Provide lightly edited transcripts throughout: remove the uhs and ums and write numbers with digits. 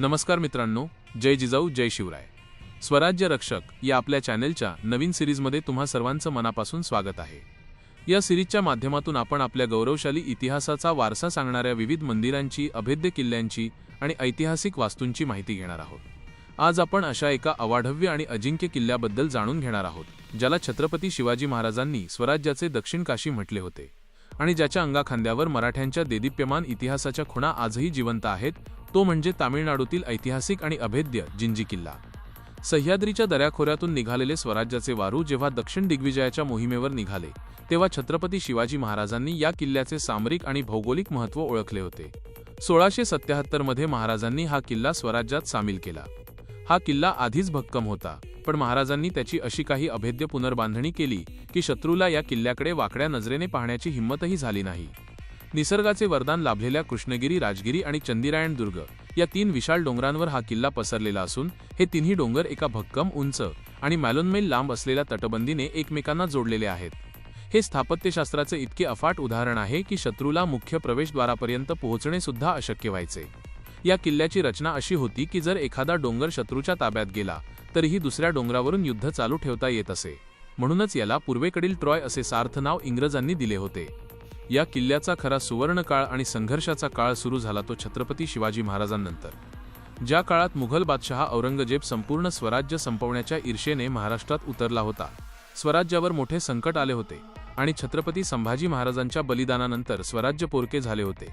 नमस्कार मित्रांनो, जय जिजाऊ जय शिवराय. स्वराज्य रक्षक या आपल्या चॅनलच्या नवीन सिरीजमध्ये तुम्हा सर्वांचं मनापासून स्वागत आहे. या सिरीजच्या माध्यमातून आपण आपल्या गौरवशाली इतिहासाचा वारसा सांगणाऱ्या विविध मंदिरांची, अभेद्य किल्ल्यांची आणि ऐतिहासिक वास्तूंची माहिती घेणार आहोत. आज आपण अशा एका अवाढव्य आणि अजिंक्य किल्ल्याबद्दल जाणून घेणार आहोत, ज्याला छत्रपती शिवाजी महाराजांनी स्वराज्याचे दक्षिण काशी म्हटले होते आणि ज्याच्या अंगाखांद्यावर मराठ्यांच्या देदीप्यमान इतिहासाच्या खुणा आजही जिवंत आहेत. तो म्हणजे तामिळनाडूतील ऐतिहासिक आणि अभेद्य जिंजी किल्ला. सह्याद्रीच्या दऱ्याखोऱ्यातून निघालेले स्वराज्याचे वारू जेव्हा दक्षिण दिग्विजयाच्या मोहिमेवर निघाले, तेव्हा छत्रपती शिवाजी महाराजांनी या किल्ल्याचे सामरिक आणि भौगोलिक महत्त्व ओळखले होते. 1677 मध्ये महाराजांनी हा किल्ला स्वराज्यात सामील केला. हा किल्ला आधीच भक्कम होता, पण महाराजांनी त्याची अशी काही अभेद्य पुनर्बांधणी केली की शत्रूला या किल्ल्याकडे वाकड्या नजरेने पाहण्याची हिंमतही झाली नाही. निसर्गाचे वरदान लाभलेल्या कृष्णगिरी, राजगिरी आणि चंदिरायण दुर्ग या तीन विशाल डोंगरांवर हा किल्ला पसरलेला असून हे तिन्ही डोंगर एका भक्कम, उंच आणि मैलोन्मैल लांब असलेल्या तटबंदीने एकमेकांना जोडलेले आहेत. हे स्थापत्यशास्त्राचे इतके अफाट उदाहरण आहे की शत्रूला मुख्य प्रवेशद्वारापर्यंत पोहोचणे सुद्धा अशक्य व्हायचे. या किल्ल्याची रचना अशी होती की जर एखादा डोंगर शत्रूच्या ताब्यात गेला तरीही दुसऱ्या डोंगरावरून युद्ध चालू ठेवता येत असे. म्हणूनच याला पूर्वेकडील ट्रॉय असे सार्थ नाव इंग्रजांनी दिले होते. या किल्ल्याचा खरा सुवर्णकाळ आणि संघर्षाचा काळ सुरू झाला तो छत्रपती शिवाजी महाराजांनंतर. ज्या काळात मुघल बादशहा औरंगजेब संपूर्ण स्वराज्य संपवण्याच्या ईर्षेने महाराष्ट्रात उतरला होता. स्वराज्यावर मोठे संकट आले होते आणि छत्रपती संभाजी महाराजांच्या बलिदानानंतर स्वराज्य पोरके झाले होते.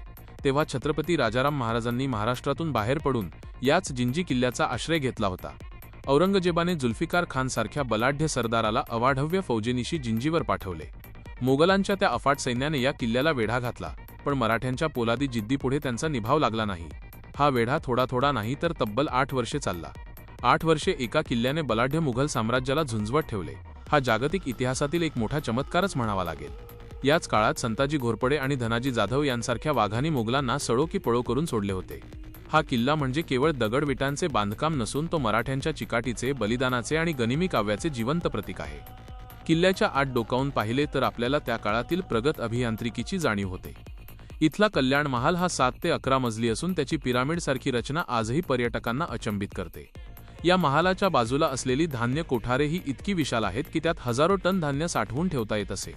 तेव्हा छत्रपती राजाराम महाराजांनी महाराष्ट्रातून बाहेर पडून याच जिंजी किल्ल्याचा आश्रय घेतला होता. औरंगजेबाने जुल्फिकार खान सारख्या बलाढ्य सरदाराला अवाढव्य फौजेनिशी जिंजीवर पाठवले. मोगलांच्या त्या अफाट सैन्याने या किल्ल्याला वेढा घातला, पण मराठ्यांच्या पोलादी जिद्दीपुढे त्यांचा निभाव लागला नाही. हा वेढा थोडा थोडा नाही तर तब्बल 8 वर्षे चालला. 8 वर्षे एका किल्ल्याने बलाढ्य मुघल साम्राज्याला झुंजवत ठेवले. हा जागतिक इतिहासातील एक मोठा चमत्कारच म्हणावा लागेल. याच काळात संताजी घोरपडे आणि धनाजी जाधव यांसारख्या वाघांनी मोगलांना सळो की पळो करून सोडले होते. हा किल्ला म्हणजे केवळ दगडविटांचे बांधकाम नसून तो मराठ्यांच्या चिकाटीचे, बलिदानाचे आणि गनिमी काव्याचे जिवंत प्रतीक आहे. किल्ल्याच्या आत डोकावून पाहिले तर आपल्याला त्या काळातील प्रगत अभियांत्रिकीची जाणीव होते. इथला कल्याण महाल हा 7 ते 11 मजली असून त्याची पिरामिडसारखी रचना आजही पर्यटकांना अचंबित करते. या महालाच्या बाजूला असलेली धान्य कोठारे ही इतकी विशाल आहेत की त्यात हजारो टन धान्य साठवून ठेवता येत असे,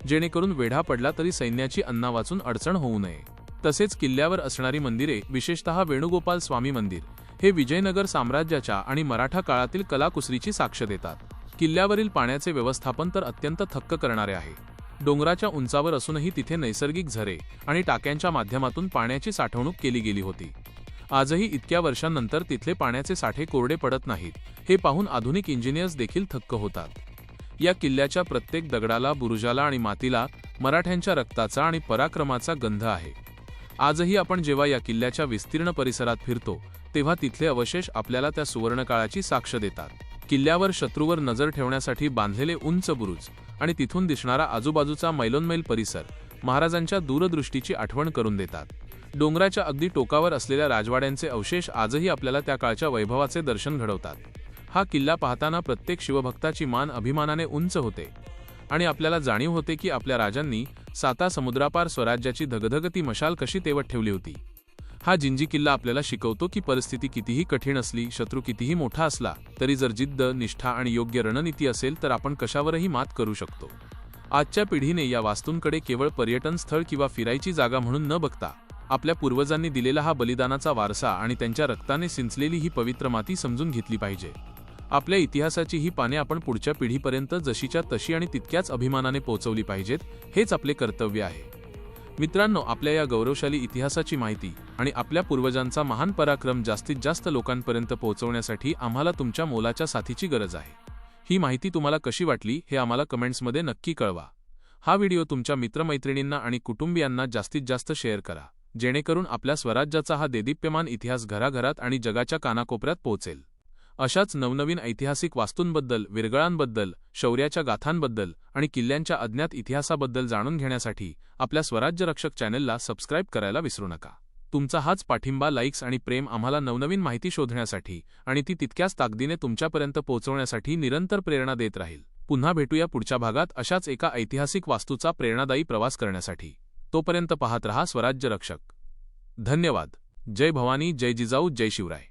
जेणेकरून वेढा पडला तरी सैन्याची अन्ना वाचून अडचण होऊ नये. तसेच किल्ल्यावर असणारी मंदिरे, विशेषतः वेणुगोपाल स्वामी मंदिर, हे विजयनगर साम्राज्याच्या आणि मराठा काळातील कलाकुसरीची साक्ष देतात. किल्ल्यावरील पाण्याचे व्यवस्थापन तर अत्यंत थक्क करणारे आहे. डोंगराच्या उंचावर असूनही तिथे नैसर्गिक झरे आणि टाक्यांच्या माध्यमातून पाण्याची साठवणूक केली गेली होती. आजही इतक्या वर्षांनंतर तिथले पाण्याचे साठे कोरडे पडत नाहीत, हे पाहून आधुनिक इंजिनियर्स देखील थक्क होतात. या किल्ल्याच्या प्रत्येक दगडाला, बुरुजाला आणि मातीला मराठ्यांच्या रक्ताचा आणि पराक्रमाचा गंध आहे. आजही आपण जेव्हा या किल्ल्याच्या विस्तीर्ण परिसरात फिरतो तेव्हा तिथले अवशेष आपल्याला त्या सुवर्णकाळाची साक्ष देतात. किल्ल्यावर शत्रूवर नजर ठेवण्यासाठी बांधलेले उंच बुरुज आणि तिथून दिसणारा आजूबाजूचा मैलोन्मैल परिसर महाराजांच्या दूरदृष्टीची आठवण करून देतात. डोंगराच्या अगदी टोकावर असलेल्या राजवाड्यांचे अवशेष आजही आपल्याला त्या काळच्या वैभवाचे दर्शन घडवतात. हा किल्ला पाहताना प्रत्येक शिवभक्ताची मान अभिमानाने उंच होते आणि आपल्याला जाणीव होते की आपल्या राजांनी 7 समुद्रापार स्वराज्याची धगधगती मशाल कशी तेवत ठेवली होती. हा जिंजी किल्ला आपल्याला शिकवतो की परिस्थिती कितीही कठीण असली, शत्रू कितीही मोठा असला, तरी जर जिद्द, निष्ठा आणि योग्य रणनीती असेल तर आपण कशावरही मात करू शकतो. आजच्या पिढीने या वास्तूंकडे केवळ पर्यटन स्थळ किंवा फिरायची जागा म्हणून न बघता आपल्या पूर्वजांनी दिलेला हा बलिदानाचा वारसा आणि त्यांच्या रक्ताने सिंचलेली ही पवित्र माती समजून घेतली पाहिजे. आपल्या इतिहासाची ही पाने आपण पुढच्या पिढीपर्यंत जशीच्या तशी आणि तितक्याच अभिमानाने पोहोचवली पाहिजेत, हेच आपले कर्तव्य आहे. मित्रांनो, आपल्या या गौरवशाली इतिहासाची माहिती आणि आपल्या पूर्वजांचा महान पराक्रम जास्तीत जास्त लोकांपर्यंत पोहोचवण्यासाठी आम्हाला तुमच्या मोलाच्या साथीची गरज आहे. ही माहिती तुम्हाला कशी वाटली हे आम्हाला कमेंट्समध्ये नक्की कळवा. हा व्हिडिओ तुमच्या मित्रमैत्रिणींना आणि कुटुंबियांना जास्तीत जास्त शेअर करा, जेणेकरून आपल्या स्वराज्याचा हा देदीप्यमान इतिहास घराघरात आणि जगाच्या कानाकोपऱ्यात पोहोचेल. अशाच नवनवीन ऐतिहासिक वास्तूंबद्दल, विरगळांबद्दल, शौर्याच्या गाथांबद्दल आणि किल्ल्यांच्या अज्ञात इतिहासाबद्दल जाणून घेण्यासाठी आपल्या स्वराज्य रक्षक चॅनलला सबस्क्राईब करायला विसरू नका. तुमचा हाच पाठिंबा, लाईक्स आणि प्रेम आम्हाला नवनवीन माहिती शोधण्यासाठी आणि ती तितक्याच ताकदीने तुमच्यापर्यंत पोहोचवण्यासाठी निरंतर प्रेरणा देत राहील. पुन्हा भेटूया पुढच्या भागात अशाच एका ऐतिहासिक वास्तूचा प्रेरणादायी प्रवास करण्यासाठी. तोपर्यंत पाहत रहा स्वराज्य रक्षक. धन्यवाद. जय भवानी, जय जिजाऊ, जय शिवराय.